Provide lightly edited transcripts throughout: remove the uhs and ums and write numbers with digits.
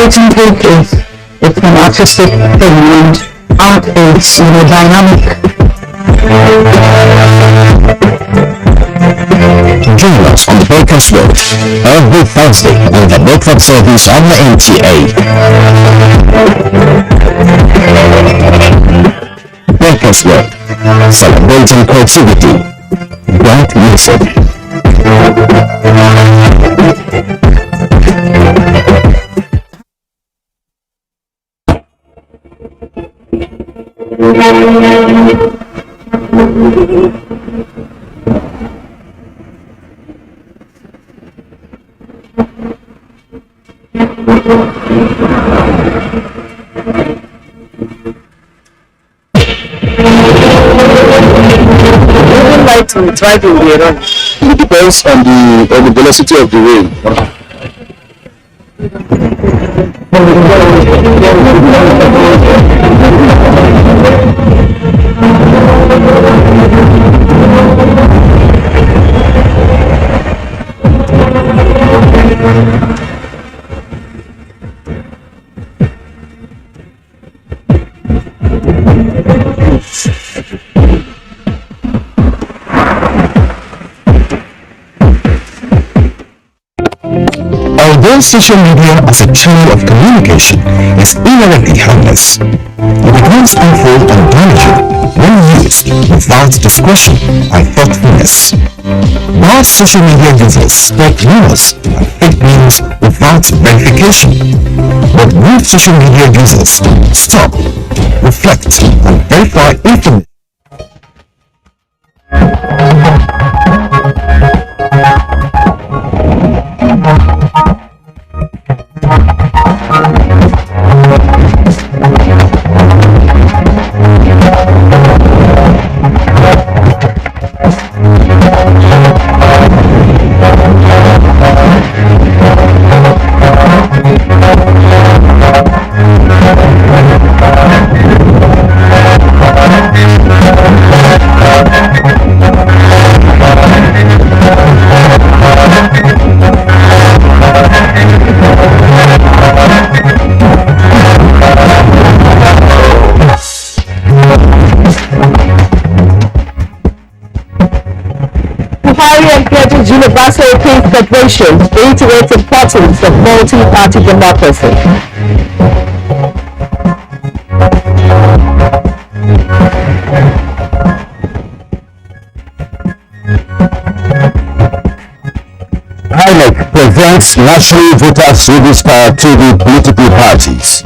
writing book is it's an artistic thing, and art is, dynamic. Join us on the Breakfast Road every Thursday on the Breakfast Service on the NTA. Breakfast Road, celebrating creativity, bright music. To driving the road. It depends on the velocity of the rain. Although social media as a channel of communication is inherently harmless, it becomes harmful and damaging when used without discretion and thoughtfulness. While social media users spread rumors and fake news without verification, but will social media users stop, reflect, and verify information? Universal Peace Federation reiterates the importance of multi-party democracy. INEC presents National Voters Register to the political parties.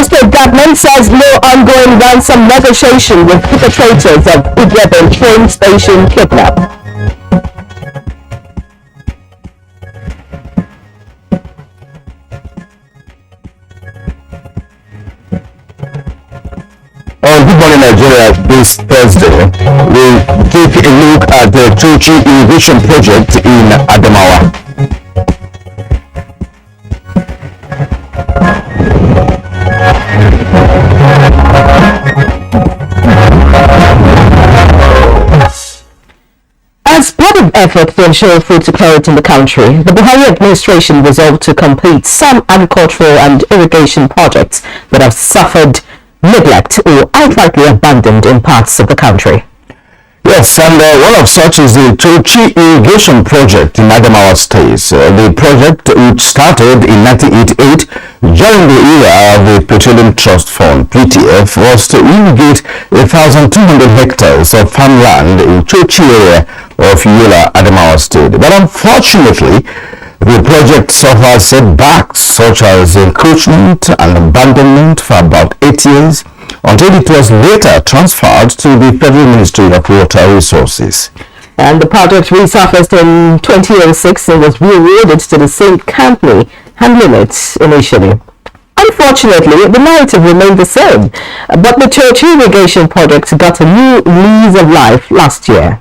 State government says no ongoing ransom negotiation with perpetrators of Abuja train station kidnap. Good morning, Nigeria. This Thursday, we'll take a look at the Tochi Irrigation Project in Adamawa. As part of effort to ensure food security in the country, the Buhari administration resolved to complete some agricultural and irrigation projects that have suffered neglect or outrightly abandoned in parts of the country. Yes, and one of such is the Tochi Irrigation Project in Adamawa State. The project, which started in 1988 during the era of the Petroleum Trust Fund (PTF), was to irrigate 1,200 hectares of farmland in Tochi area of Yola, Adamawa State. But unfortunately, the project suffered setbacks such as encroachment and abandonment for about 8 years, until it was later transferred to the Federal Ministry of Water Resources. And the project resurfaced in 2006 and was re-awarded to the same company handling it initially. Unfortunately, the narrative remained the same, but the Tochi Irrigation Project got a new lease of life last year.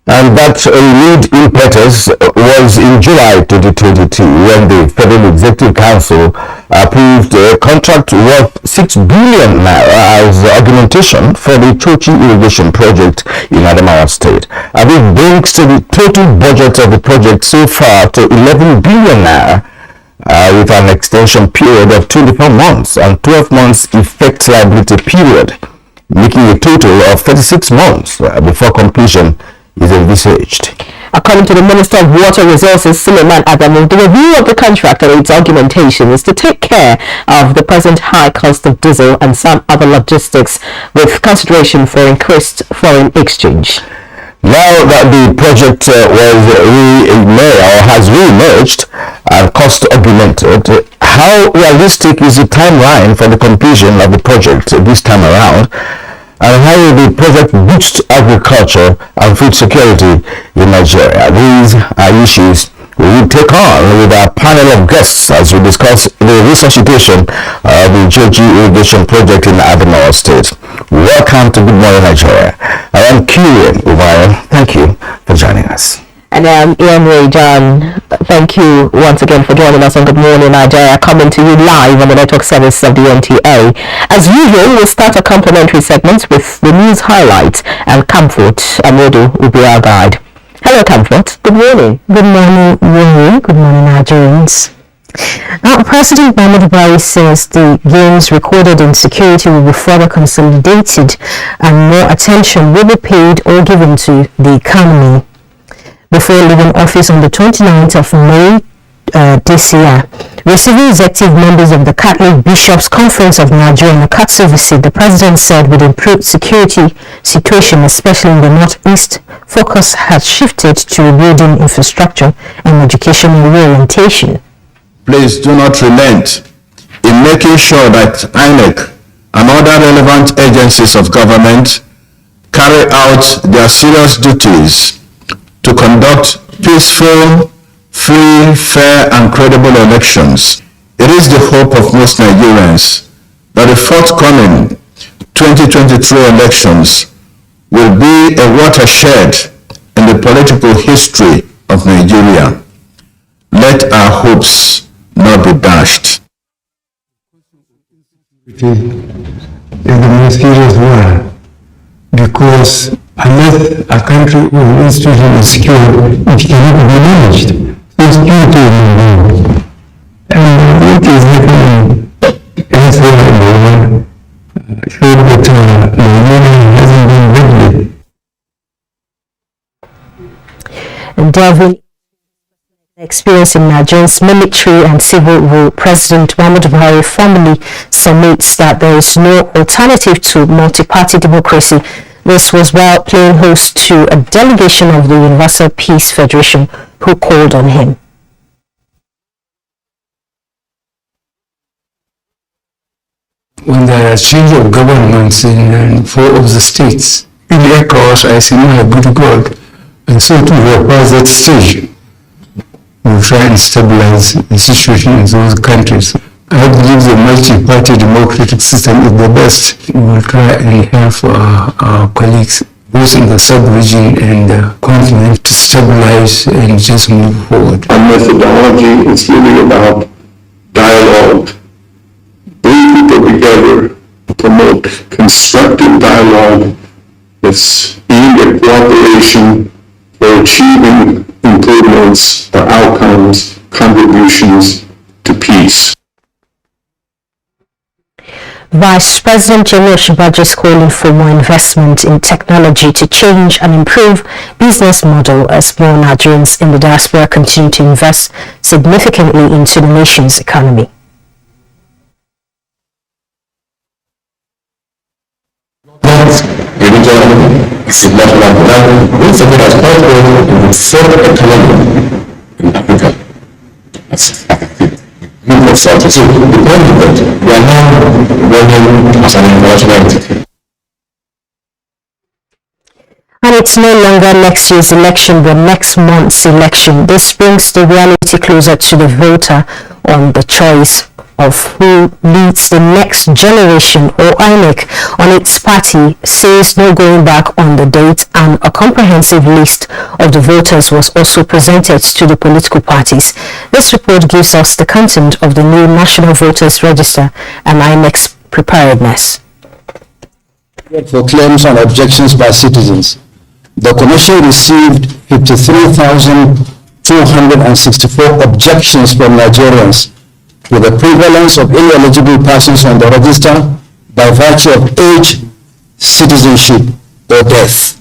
And that lead impetus was in July 2022 when the Federal Executive Council approved a contract worth 6 billion naira as augmentation for the Chochi irrigation project in Adamawa State. And it brings the total budget of the project so far to 11 billion naira. With an extension period of 24 months and 12 months effect liability period, making a total of 36 months before completion is envisaged. According to the Minister of Water Resources, Suleiman Adamu, the review of the contract and its augmentation is to take care of the present high cost of diesel and some other logistics with consideration for increased foreign exchange. Now that the project has re-emerged and cost augmented, how realistic is the timeline for the completion of the project this time around? And how will the project boost agriculture and food security in Nigeria? These are issues we will take on with our panel of guests as we discuss the resuscitation of the Chochi irrigation project in Adamawa State. Welcome to Good Morning Nigeria. I am Kylian Umayan. Thank you for joining us. And I'm Ian Ray John. Thank you once again for joining us on Good Morning Nigeria, coming to you live on the network service of the NTA. As usual, we'll start our complimentary segments with the news highlights, and Comfort Amodu will be our guide. Hello, Comfort. Good morning. Good morning, Ian. Good morning, Nigerians. Now, President Muhammadu Buhari says the gains recorded in security will be further consolidated and more attention will be paid or given to the economy. Before leaving office on the 29th of May this year, receiving executive members of the Catholic Bishops' Conference of Nigeria in Akatsu visit, the President said with improved security situation, especially in the Northeast, focus has shifted to rebuilding infrastructure and educational reorientation. Please do not relent in making sure that INEC and other relevant agencies of government carry out their serious duties to conduct peaceful, free, fair, and credible elections. It is the hope of most Nigerians that the forthcoming 2023 elections will be a watershed in the political history of Nigeria. Let our hopes not be dashed. It is the most serious one, because unless a country or institution is secure, it cannot be managed. So security is involved. And what is happening elsewhere in the world shows that Nigeria hasn't been ready. And delving experience in Nigeria's military and civil rule, President Muhammadu Buhari formally submits that there is no alternative to multi-party democracy. This was while playing host to a delegation of the Universal Peace Federation who called on him. When there is change of governments in 4 of the states, in the cause I see no good God, and so too we have passed that stage. We will try and stabilize the situation in those countries. I believe the multi-party democratic system is the best. We will try and help our colleagues both in the sub-region and the continent to stabilize and just move forward. Our methodology is really about dialogue. Bring people together, promote constructive dialogue that's aimed at cooperation for achieving improvements or outcomes, contributions to peace. Vice President General Shibaji is calling for more investment in technology to change and improve business model as more Nigerians in the diaspora continue to invest significantly into the nation's economy. And it's no longer next year's election, but next month's election. This brings the reality closer to the voter on the choice of who leads the next generation, or INEC, on its party says no going back on the date, and a comprehensive list of the voters was also presented to the political parties. This report gives us the content of the new National Voters Register and INEC's preparedness. For claims and objections by citizens, the Commission received 53,264 objections from Nigerians with the prevalence of ineligible persons on the register by virtue of age, citizenship, or death.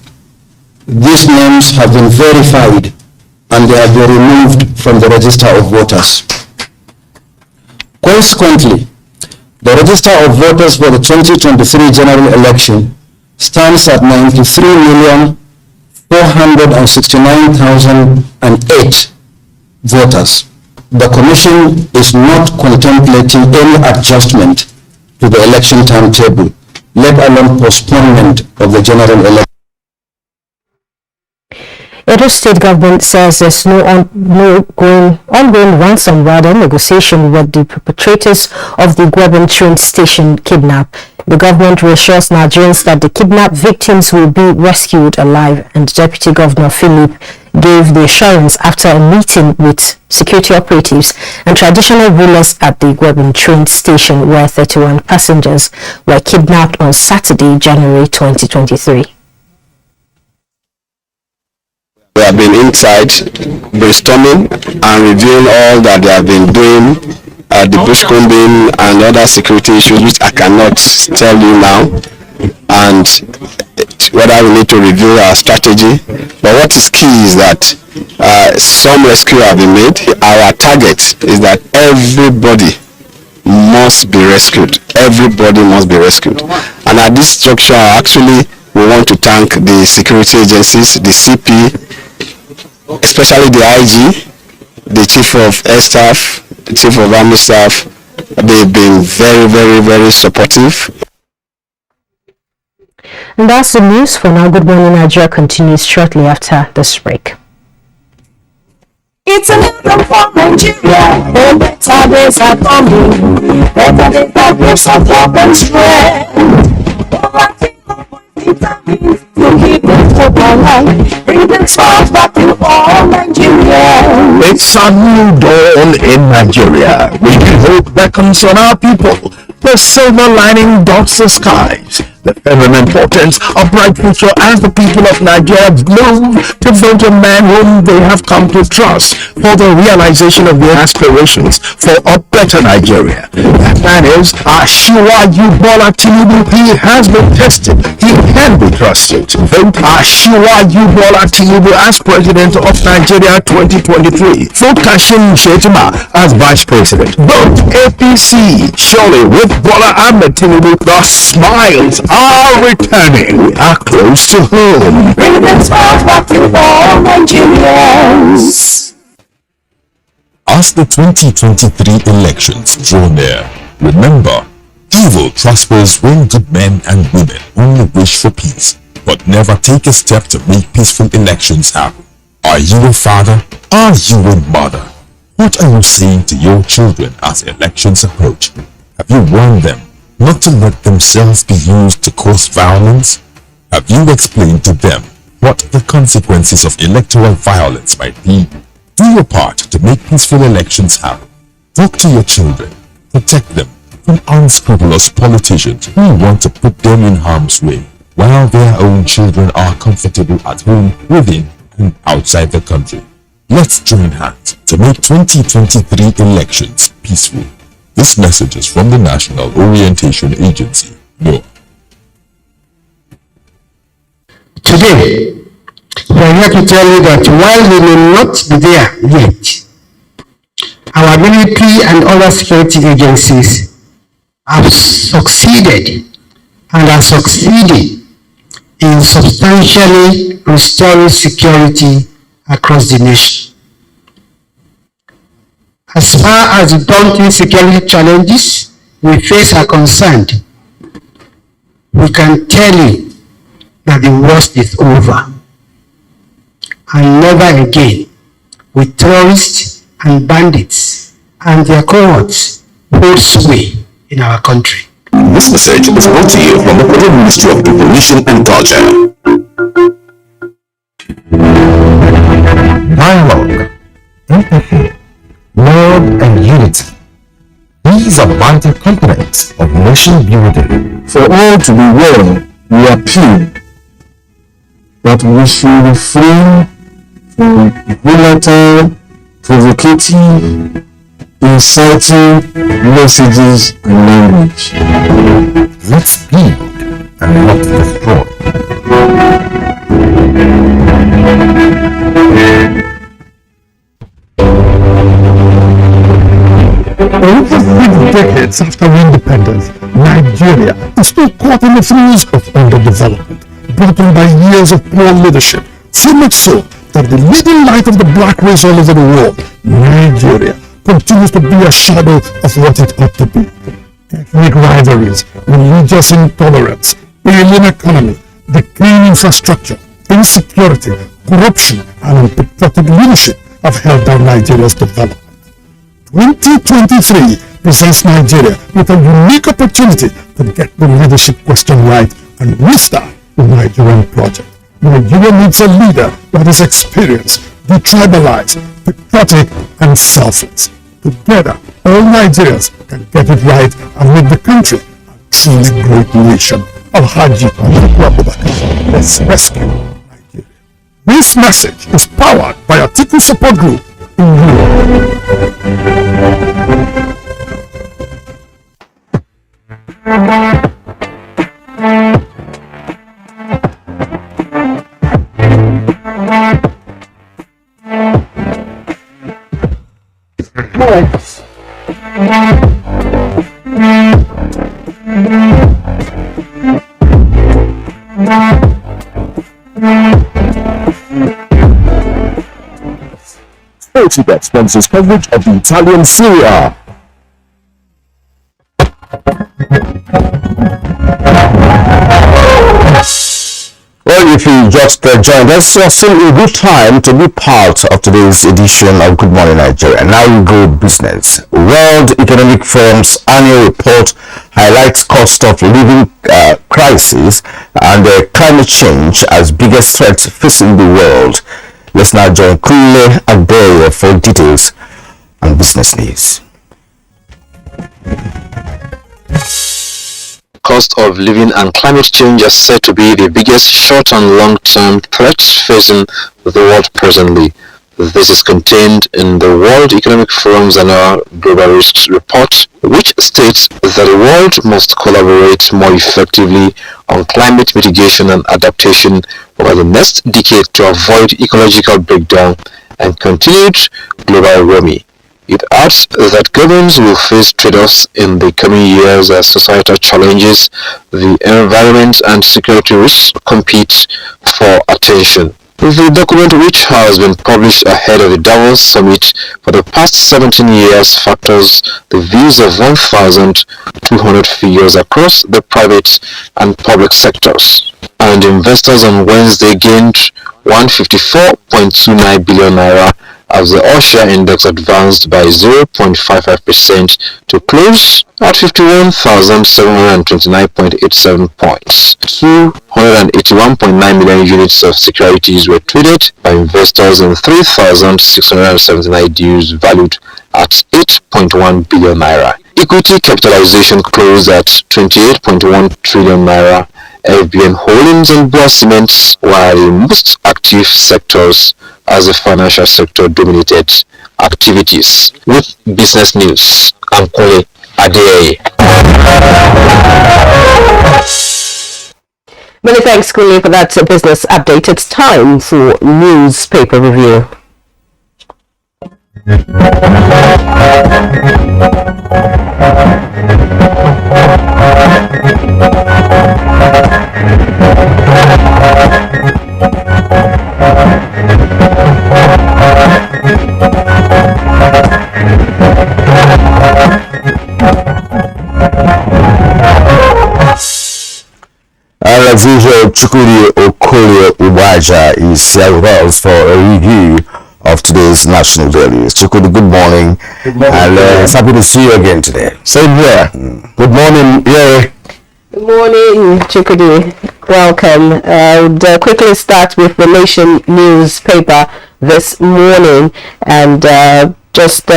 These names have been verified and they have been removed from the register of voters. Consequently, the register of voters for the 2023 general election stands at 93,469,008 voters. The Commission is not contemplating any adjustment to the election timetable, let alone postponement of the general election. Edo State government says there's no ongoing ransom negotiation with the perpetrators of the Gwebin train station kidnap. The government reassures Nigerians that the kidnapped victims will be rescued alive, and Deputy Governor Philip gave the assurance after a meeting with security operatives and traditional rulers at the Gwebin train station, where 31 passengers were kidnapped on Saturday, January 2023. We have been inside brainstorming and reviewing all that they have been doing, the bushcombing and other security issues which I cannot tell you now, and whether we need to review our strategy. But what is key is that some rescue have been made. Our target is that everybody must be rescued. Everybody must be rescued. And at this juncture, actually, we want to thank the security agencies, the CP, especially the IG, the Chief of Air Staff, the Chief of Army Staff. They've been very, very, very supportive. And that's the news for now. Good Morning Nigeria continues shortly after this break. It's another for Nigeria. The better days are coming. Better days are gifts of hope and strength. Vitamins to keep it hope alive. Bring the smiles back to all Nigerians. It's a new dawn in Nigeria. Renewed hope beckons on our people. The silver lining dots the skies. The feminine importance of bright future as the people of Nigeria move to vote a man whom they have come to trust for the realization of their aspirations for a better Nigeria. That man is Asiwaju Bola Tinubu. He has been tested. He can be trusted. Vote Asiwaju Bola Tinubu as President of Nigeria 2023. Vote Kashim Shettima as Vice President. Vote APC. Surely with Bola Ahmed Tinubu, the smiles are returning. We are close to home. Bring the smiles back to all Nigerians. As the 2023 elections draw near, remember, evil prospers when good men and women only wish for peace, but never take a step to make peaceful elections happen. Are you a father? Are you a mother? What are you saying to your children as elections approach? Have you warned them not to let themselves be used to cause violence? Have you explained to them what the consequences of electoral violence might be? Do your part to make peaceful elections happen. Talk to your children. Protect them from unscrupulous politicians who want to put them in harm's way, while their own children are comfortable at home, within and outside the country. Let's join hands to make 2023 elections peaceful. This message is from the National Orientation Agency, NOAA. Today, we are here to tell you that while we may not be there yet, our military and other security agencies have succeeded and are succeeding in substantially restoring security across the nation. As far as the daunting security challenges we face are concerned, we can tell you that the worst is over. And never again will terrorists and bandits and their cohorts hold sway in our country. This message is brought to you from the Federal Ministry of Information and Culture. Dialogue, empathy, love and unity. These are vital components of nation building. For all to be well, we appeal that we should refrain from volatile, provocative, inciting messages and language. Let's build and not destroy. Over 6 decades after independence, Nigeria is still caught in the throes of underdevelopment, broken by years of poor leadership, so much so that the leading light of the black race all over the world, Nigeria, continues to be a shadow of what it ought to be. Ethnic rivalries, religious intolerance, alien economy, decaying infrastructure, insecurity, corruption, and unpatriotic leadership have held down Nigeria's development. 2023 presents Nigeria with a unique opportunity to get the leadership question right and restart the Nigerian project. Nigeria needs a leader that is experienced, detribalized, patriotic, and selfless. Together, all Nigerians can get it right and make the country a truly great nation. Alhaji Atiku Abubakar, let's rescue Nigeria. This message is powered by Atiku Support Group in Europe. Sportsbet sponsors coverage of the Italian Serie A. Well, if you just joined us, so still a good time to be part of today's edition of Good Morning Nigeria. Now we go business. World Economic Forum's annual report highlights cost of living crisis and climate change as biggest threats facing the world. Let's now join Kule Adeya for details on business news. Cost of living and climate change are said to be the biggest short and long-term threats facing the world presently. This is contained in the World Economic Forum's annual Global Risks Report, which states that the world must collaborate more effectively on climate mitigation and adaptation over the next decade to avoid ecological breakdown and continued global warming. It adds that governments will face trade-offs in the coming years as societal challenges, the environment and security risks compete for attention. The document, which has been published ahead of the Davos Summit for the past 17 years, factors the views of 1,200 figures across the private and public sectors. And investors on Wednesday gained 154.29 billion naira as the All-Share Index advanced by 0.55% to close at 51,729.87 points. 281.9 million units of securities were traded by investors in 3,679 deals valued at 8.1 billion naira. Equity capitalization closed at 28.1 trillion naira. FBN Holdings and Boa Cements were the most active sectors as the financial sector dominated activities. With business news, I'm Kole Adeya. Many thanks, Kule, for that business update. It's time for newspaper review. As usual, Chukuri Okoye Ubaja is here with us for a review of today's national dailies. Chukudi, good morning. Good morning. And it's happy to see you again today. Same here. Good morning, yeah. Good morning, Chukudi. Welcome. I'll quickly start with the Nation newspaper this morning and just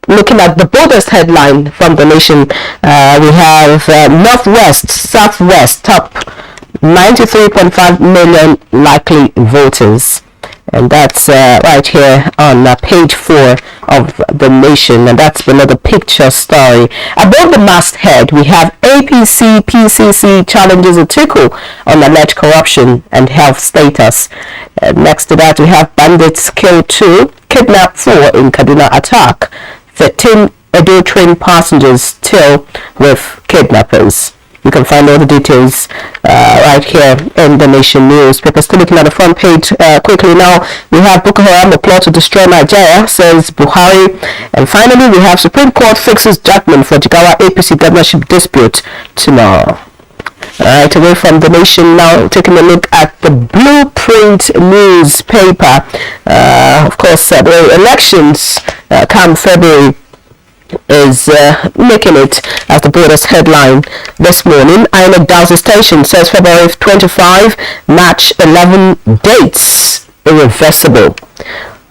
looking at the boldest headline from the Nation. We have Northwest, Southwest top 93.5 million likely voters. And that's right here on page 4 of the Nation, and that's another picture story. Above the masthead, we have APC PCC challenges Atiku on alleged corruption and health status. Next to that, we have bandits kill 2, kidnap 4 in Kaduna attack. 13 Edo train passengers still with kidnappers. You can find all the details right here in the Nation newspaper. Still looking at the front page quickly now. We have Boko Haram, a plot to destroy Nigeria, says Buhari. And finally, we have Supreme Court fixes judgment for Jigawa APC governorship dispute tomorrow. Alright, away from the Nation now, taking a look at the Blueprint newspaper. Of course, the elections come February is making it as the boldest headline this morning. INEC Dowsey Station says February 25, March 11 dates irreversible.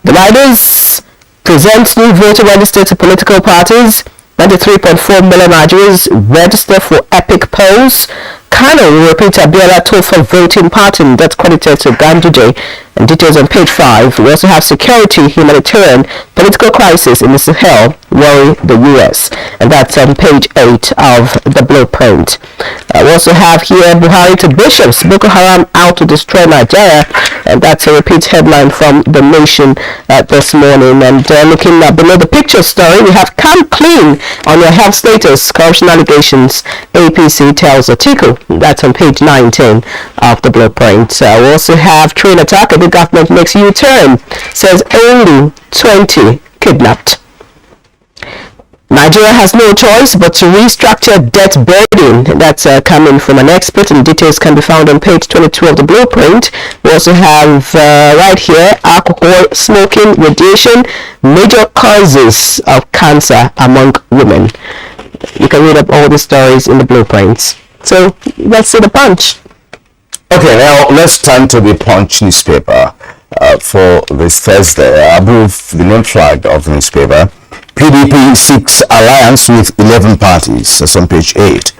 The riders present new voter register to political parties. 93.4 million Nigerians register for epic polls. Kano will repeat Abiola Tofa voting pattern that's credited to Ganduje. And details on page 5. We also have security, humanitarian, political crisis in the Sahel worry the US. And that's on page 8 of the Blueprint. We also have here Buhari to bishops, Boko Haram out to destroy Nigeria. And that's a repeat headline from the Nation this morning. And looking below the picture story, we have come clean on your health status, corruption allegations, APC tells Atiku. That's on page 19 of the Blueprint. We also have train attack, the government makes U-turn, says only 20 kidnapped. Nigeria has no choice but to restructure debt burden. That's coming from an expert, and details can be found on page 22 of the Blueprint. We also have right here alcohol, smoking, radiation, major causes of cancer among women. You can read up all the stories in the Blueprints. So let's see the Punch. Okay, now let's turn to the Punch newspaper for this Thursday. Above the name flag of the newspaper, PDP seeks alliance with 11 parties. That's on page 8.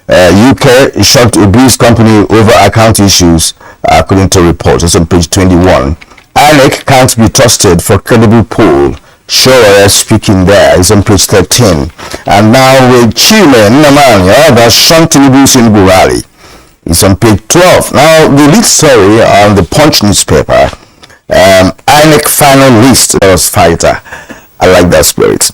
UK shocked Obi's company over account issues, according to reports. That's on page 21. INEC can't be trusted for credible poll. Shower speaking there is on page 13. And now with Chile Namanya, the Shan Tinubu's in Burali. It's on page 12. Now, the lead story on the Punch newspaper, INEC final list, that was fighter. I like that spirit.